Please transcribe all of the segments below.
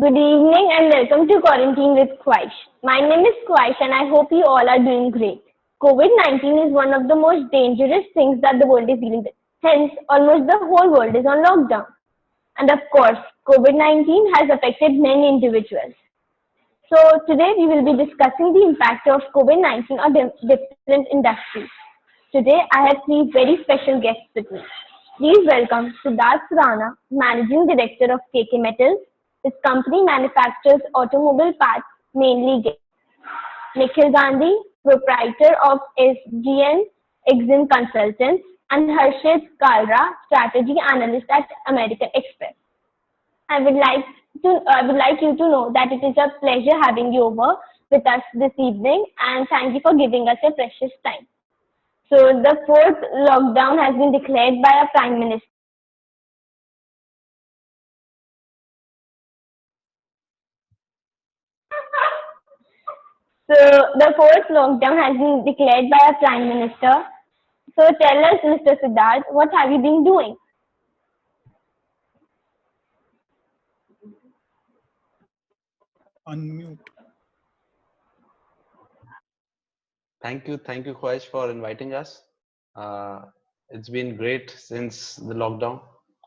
Good evening and welcome to Quarantine with Kwaish. My name is Kwaish and I hope you all are doing great. COVID-19 is one of the most dangerous things that the world is dealing with. Hence, almost the whole world is on lockdown. And of course, COVID-19 has affected many individuals. So today we will be discussing the impact of COVID-19 on different industries. Today I have three very special guests with me. Please welcome Siddharth Surana, Managing Director of KK Metals. His company manufactures automobile parts, mainly gears. Nikhil Gandhi, proprietor of SGN Exim Consultants, and Harshit Kalra, strategy analyst at American Express. I would like you to know that it is a pleasure having you over with us this evening, and thank you for giving us your precious time. So the fourth lockdown has been declared by our Prime Minister. So the fourth lockdown has been declared by our Prime Minister. So tell us, Mr. Siddharth, what have you been doing? Unmute. Thank you, Khwahish, for inviting us. Uh, it's been great since the lockdown.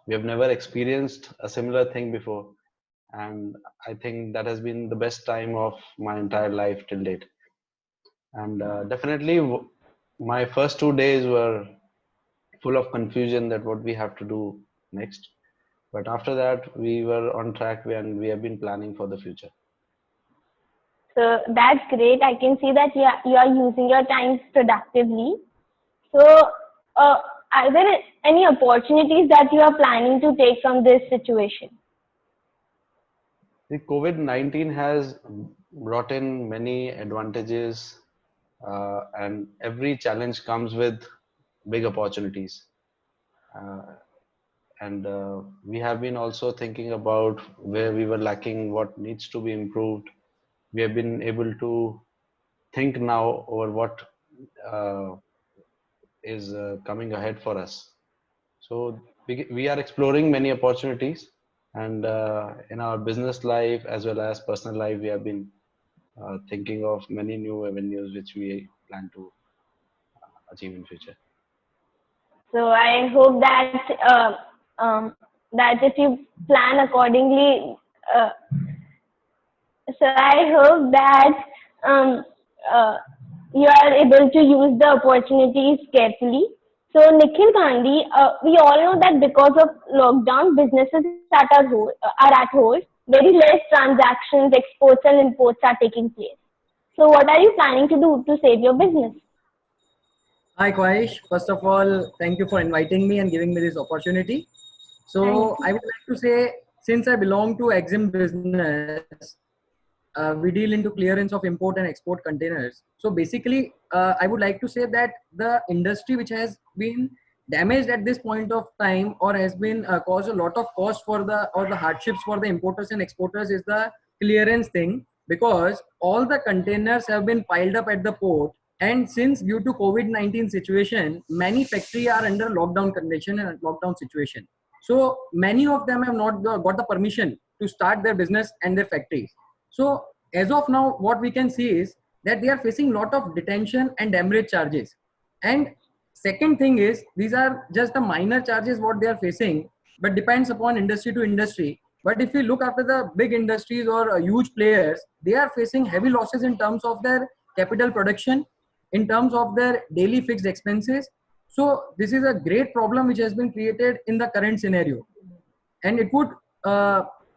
We have never experienced a similar thing before, and I think that has been the best time of my entire life till date. And definitely, my first 2 days were full of confusion that what we have to do next. But after that, we were on track and we have been planning for the future. So that's great. I can see that you are using your time productively. So, uh, are there any opportunities that you are planning to take from this situation? The COVID-19 has brought in many advantages, and every challenge comes with big opportunities. Uh, and we have been also thinking about where we were lacking, what needs to be improved. We have been able to think now over what uh, is coming ahead for us. So we are exploring many opportunities, and in our business life as well as personal life, we have been thinking of many new avenues which we plan to achieve in future. So I hope that if you plan accordingly, uh, so I hope that um, uh, you are able to use the opportunities carefully. So Nikhil Gandhi, we all know that because of lockdown, businesses are at hold. Very less transactions, exports and imports are taking place. So what are you planning to do to save your business? Hi, Kwaish. First of all, thank you for inviting me and giving me this opportunity. Thank So, you. I would like to say, since I belong to Exim business, we deal into clearance of import and export containers. So, basically, I would like to say that the industry which has been damaged at this point of time or has been caused a lot of cost for the or the hardships for the importers and exporters is the clearance thing, because all the containers have been piled up at the port, and since due to COVID-19 situation, many factory are under lockdown condition and lockdown situation. So many of them have not got the permission to start their business and their factories. So as of now, what we can see is that they are facing lot of detention and demurrage charges. And second thing is, these are just the minor charges what they are facing, but depends upon industry to industry. But if we look after the big industries or huge players, they are facing heavy losses in terms of their capital production, in terms of their daily fixed expenses. So this is a great problem which has been created in the current scenario, and it would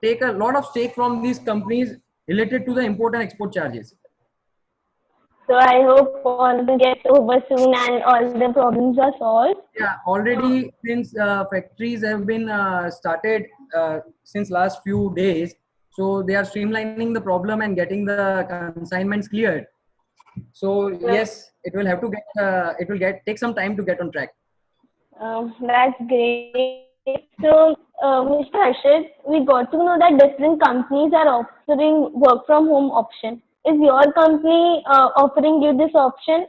take a lot of stake from these companies related to the import and export charges. So I hope all will get over soon and all the problems are solved. Yeah, already since factories have been started since last few days, so they are streamlining the problem and getting the consignments cleared. So So yes, it will get take some time to get on track. that's great. So, Mr. Harshit, we got to know that different companies are offering work from home option. Is your company offering you this option?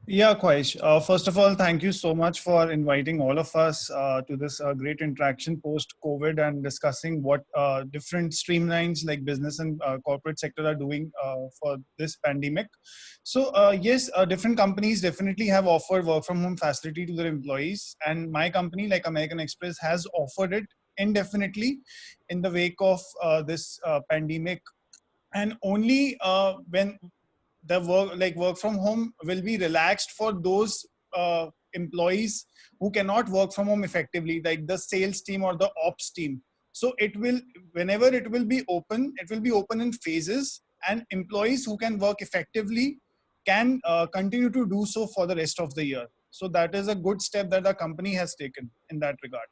Yeah, Qaish. First of all, thank you so much for inviting all of us to this great interaction post COVID and discussing what different streamlines like business and corporate sector are doing for this pandemic. So, yes, different companies definitely have offered work from home facility to their employees. And my company, like American Express, has offered it indefinitely in the wake of this pandemic. And only when the work from home will be relaxed for those employees who cannot work from home effectively, like the sales team or the ops team. So it will, whenever it will be open in phases, and employees who can work effectively can continue to do so for the rest of the year. So that is a good step that the company has taken in that regard.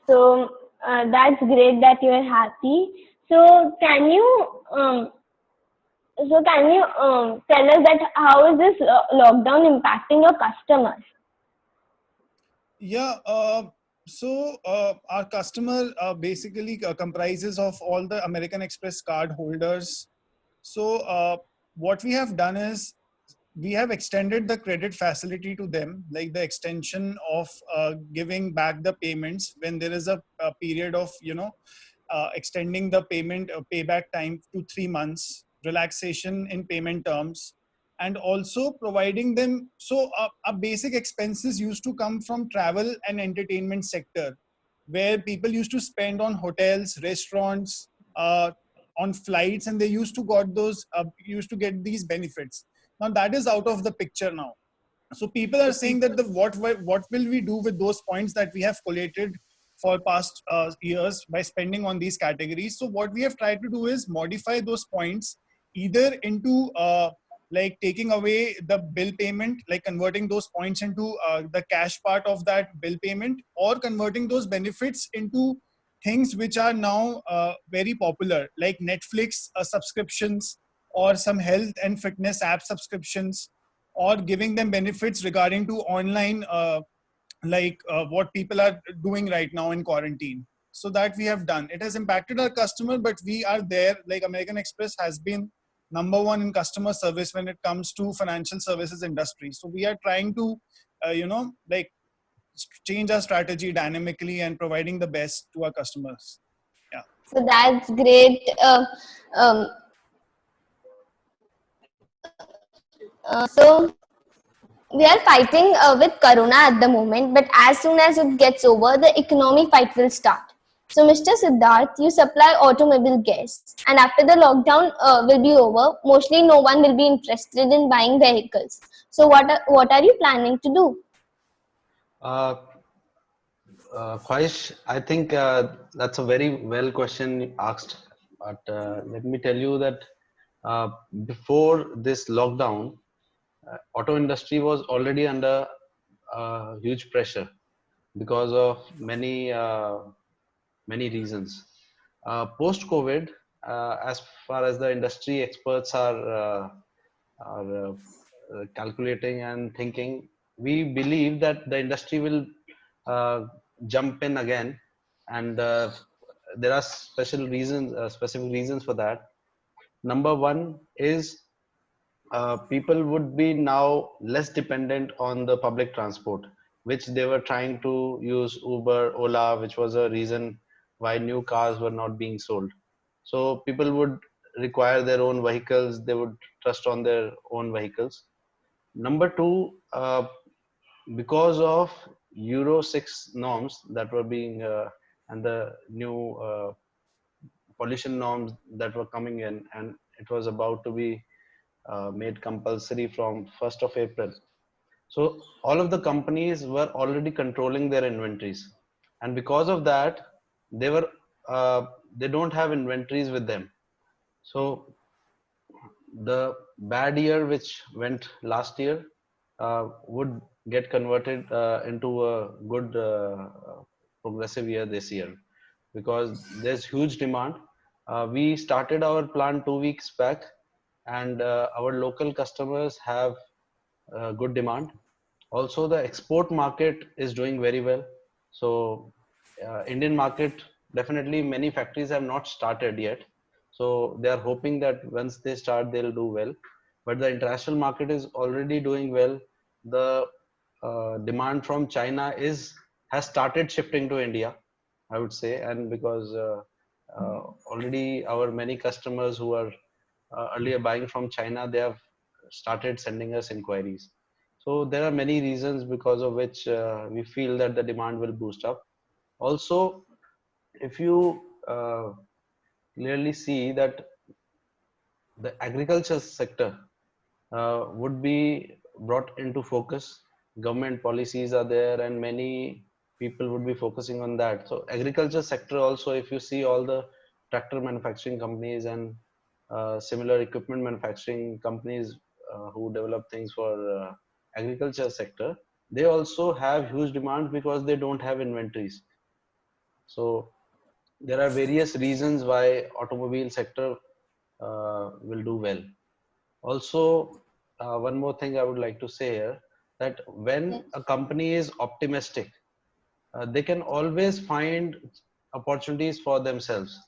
So that's great that you're happy. So can you tell us that how is this lockdown impacting your customers? Yeah. Our customer basically comprises of all the American Express card holders. So what we have done is we have extended the credit facility to them, like the extension of giving back the payments when there is a period of extending the payment payback time to 3 months, relaxation in payment terms, and also providing them. So our basic expenses used to come from travel and entertainment sector, where people used to spend on hotels, restaurants, on flights, and they used to get these benefits. Now that is out of the picture now. So people are saying that what will we do with those points that we have collated for past years by spending on these categories. So what we have tried to do is modify those points either into like taking away the bill payment, like converting those points into the cash part of that bill payment, or converting those benefits into things which are now very popular, like Netflix subscriptions, or some health and fitness app subscriptions, or giving them benefits regarding to online what people are doing right now in quarantine. So that we have done. It has impacted our customer, but we are there. Like American Express has been number one in customer service when it comes to financial services industry. So we are trying to change our strategy dynamically and providing the best to our customers. Yeah. So that's great. Um, so we are fighting with corona at the moment, but as soon as it gets over, the economic fight will start. So, Mr. Siddharth, you supply automobile gas, and after the lockdown will be over, mostly no one will be interested in buying vehicles. So, what are you planning to do? Uh, Khwahish, I think that's a very well question asked. But let me tell you that uh, before this lockdown, auto industry was already under huge pressure because of many reasons. Post COVID, as far as the industry experts are calculating and thinking, we believe that the industry will uh, jump in again, and there are specific reasons for that. Number one is people would be now less dependent on the public transport, which they were trying to use Uber, Ola, which was a reason why new cars were not being sold. So people would require their own vehicles, they would trust on their own vehicles. Number two, because of Euro 6 norms that were being and the new pollution norms that were coming in, and it was about to be made compulsory from 1st of April. So all of the companies were already controlling their inventories, and because of that, they were they don't have inventories with them. So the bad year which went last year would get converted into a good progressive year this year, because there's huge demand. We started our plant 2 weeks back, and our local customers have good demand. Also, the export market is doing very well. So, Indian market, definitely many factories have not started yet. So they are hoping that once they start, they'll do well. but the international market is already doing well. The demand from China has started shifting to India, I would say, and because already our many customers who are earlier buying from China, they have started sending us inquiries. So there are many reasons because of which we feel that the demand will boost up. Also, if you clearly see that the agriculture sector would be brought into focus. Government policies are there, and many people would be focusing on that. So, agriculture sector also, if you see all the tractor manufacturing companies and similar equipment manufacturing companies who develop things for agriculture sector, they also have huge demand because they don't have inventories. So, there are various reasons why automobile sector will do well. Also, one more thing I would like to say here, that when a company is optimistic, they can always find opportunities for themselves.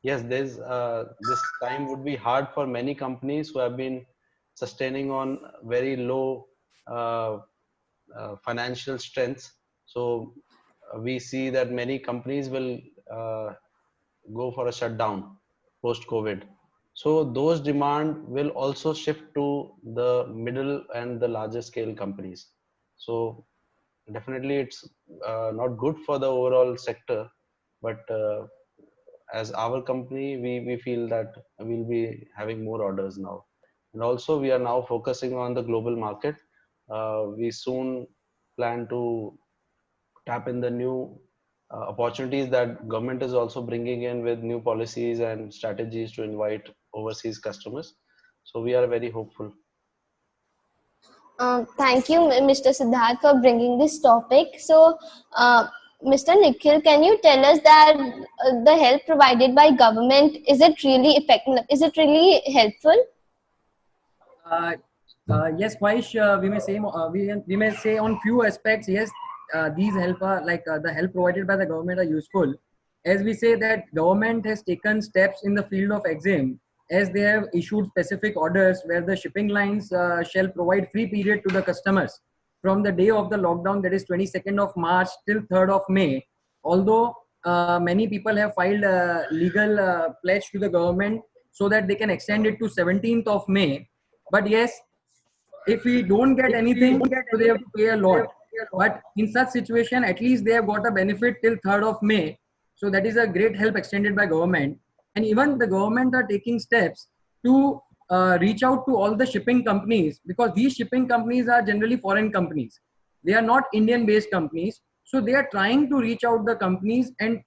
Yes, this time would be hard for many companies who have been sustaining on very low uh, financial strengths. So we see that many companies will uh, go for a shutdown post COVID. So those demand will also shift to the middle and the larger scale companies. So definitely it's not good for the overall sector, but as our company, we feel that we'll be having more orders now. And also we are now focusing on the global market. We soon plan to tap in the new opportunities that government is also bringing in with new policies and strategies to invite overseas customers. So we are very hopeful. Thank you, Mr. Siddharth, for bringing this topic. So, Mr. Nikhil, can you tell us that the help provided by government, is it really effective? Is it really helpful? Uh, yes, Vaish, we may say on few aspects, yes, these help are the help provided by the government are useful. As we say that government has taken steps in the field of exim, as they have issued specific orders where the shipping lines shall provide free period to the customers from the day of the lockdown, that is 22nd of March till 3rd of May. Although many people have filed a legal pledge to the government so that they can extend it to 17th of May. But yes, if we don't get anything, so they have to pay a lot. But in such situation, at least they have got a benefit till 3rd of May. So that is a great help extended by government. And even the government are taking steps to reach out to all the shipping companies, because these shipping companies are generally foreign companies. They are not Indian based companies. So they are trying to reach out the companies and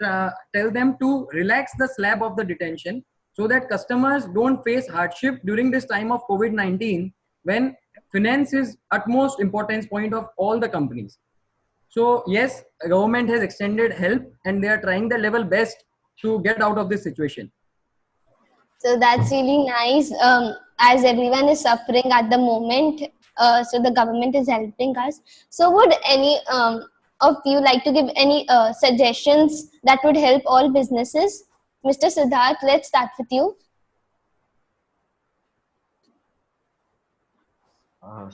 tell them to relax the slab of the detention so that customers don't face hardship during this time of COVID-19, when finance is utmost importance point of all the companies. So yes, government has extended help and they are trying their level best to get out of this situation. So that's really nice. As everyone is suffering at the moment, so the government is helping us. So would any of you like to give any suggestions that would help all businesses? Mr. Siddharth, let's start with you. Uh,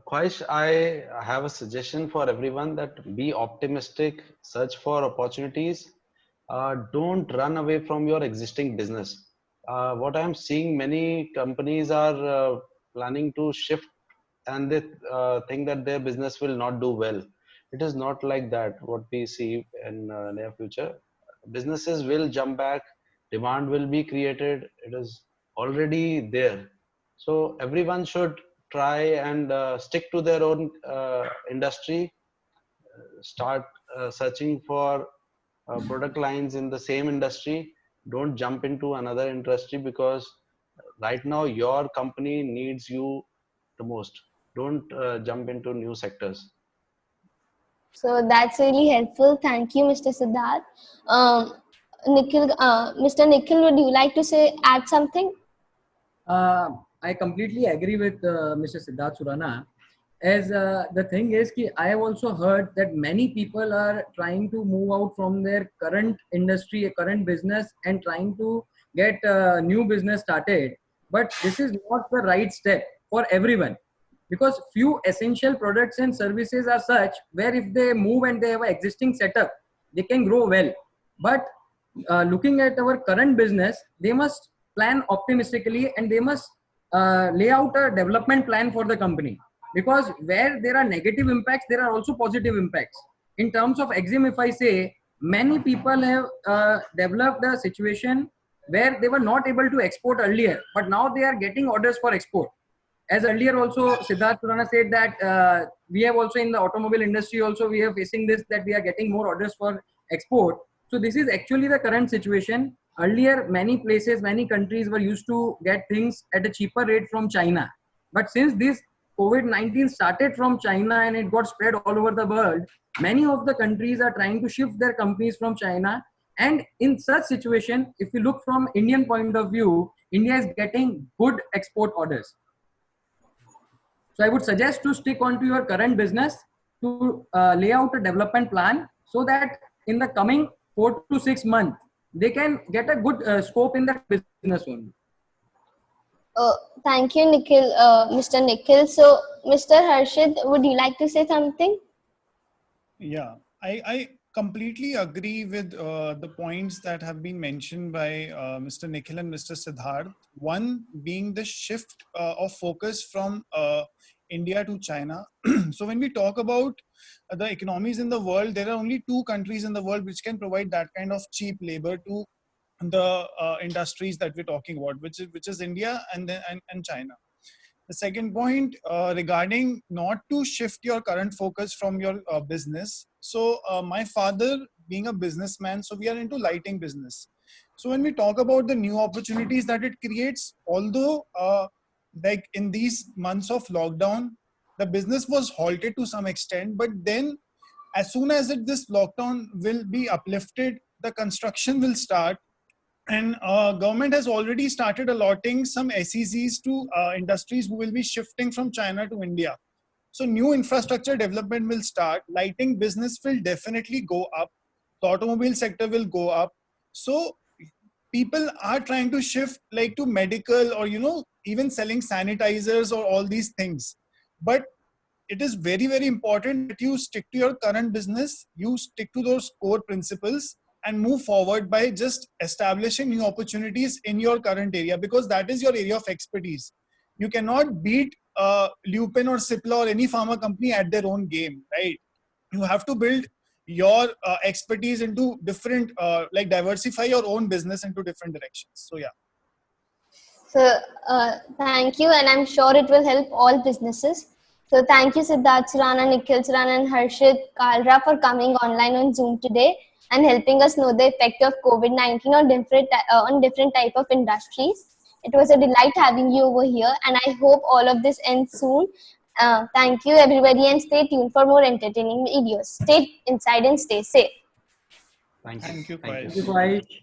Khwahish, I have a suggestion for everyone that be optimistic, search for opportunities. Don't run away from your existing business. What I'm seeing, many companies are planning to shift and they think that their business will not do well. It is not like that. What we see in near future, businesses will jump back, demand will be created. It is already there. So everyone should try and stick to their own industry, start searching for product lines in the same industry. Don't jump into another industry because right now your company needs you the most. Don't jump into new sectors. So that's really helpful. Thank you, Mr. Siddharth. Um, Mr. Nikhil, would you like to say add something? I completely agree with Mr. Siddharth Surana. As the thing is, I have also heard that many people are trying to move out from their current industry, a current business, and trying to get a new business started. But this is not the right step for everyone, because few essential products and services are such where if they move and they have an existing setup, they can grow well. But looking at our current business, they must plan optimistically and they must lay out a development plan for the company, because where there are negative impacts, there are also positive impacts. In terms of Exim, if I say, many people have developed a situation where they were not able to export earlier, but now they are getting orders for export. As earlier also Siddharth Surana said that we have also in the automobile industry also we are facing this, that we are getting more orders for export. So this is actually the current situation. Earlier many places, many countries were used to get things at a cheaper rate from China, but since this COVID-19 started from China and it got spread all over the world, many of the countries are trying to shift their companies from China. And in such situation, if you look from Indian point of view, India is getting good export orders. So I would suggest to stick on to your current business, to lay out a development plan so that in the coming 4 to 6 months, they can get a good scope in that business only. Thank you, Nikhil, Mr. Nikhil. So, Mr. Harshit, would you like to say something? Yeah, I completely agree with the points that have been mentioned by Mr. Nikhil and Mr. Siddharth. One being the shift of focus from India to China. So when we talk about the economies in the world, there are only two countries in the world which can provide that kind of cheap labor to the industries that we're talking about, which is India and China. The second point regarding not to shift your current focus from your business. So my father being a businessman, so we are into lighting business. So when we talk about the new opportunities that it creates, although like in these months of lockdown, the business was halted to some extent, but then as soon as this lockdown will be uplifted, the construction will start, and government has already started allotting some SEZs to industries who will be shifting from China to India. So new infrastructure development will start. Lighting business will definitely go up. The automobile sector will go up. So people are trying to shift like to medical, or even selling sanitizers or all these things. But it is very, very important that you stick to your current business, you stick to those core principles and move forward by just establishing new opportunities in your current area, because that is your area of expertise. You cannot beat Lupin or Cipla or any pharma company at their own game, right? You have to build your expertise into different, like diversify your own business into different directions. So yeah. So, thank you, and I'm sure it will help all businesses. So, thank you, Siddharth Surana, Nikhil Surana, and Harshit Kalra for coming online on Zoom today and helping us know the effect of COVID-19 on different type of industries. It was a delight having you over here, and I hope all of this ends soon. Thank you, everybody, and stay tuned for more entertaining videos. Stay inside and stay safe. Thank you. Thank you, Thank you. Qais. Thank you, Qais.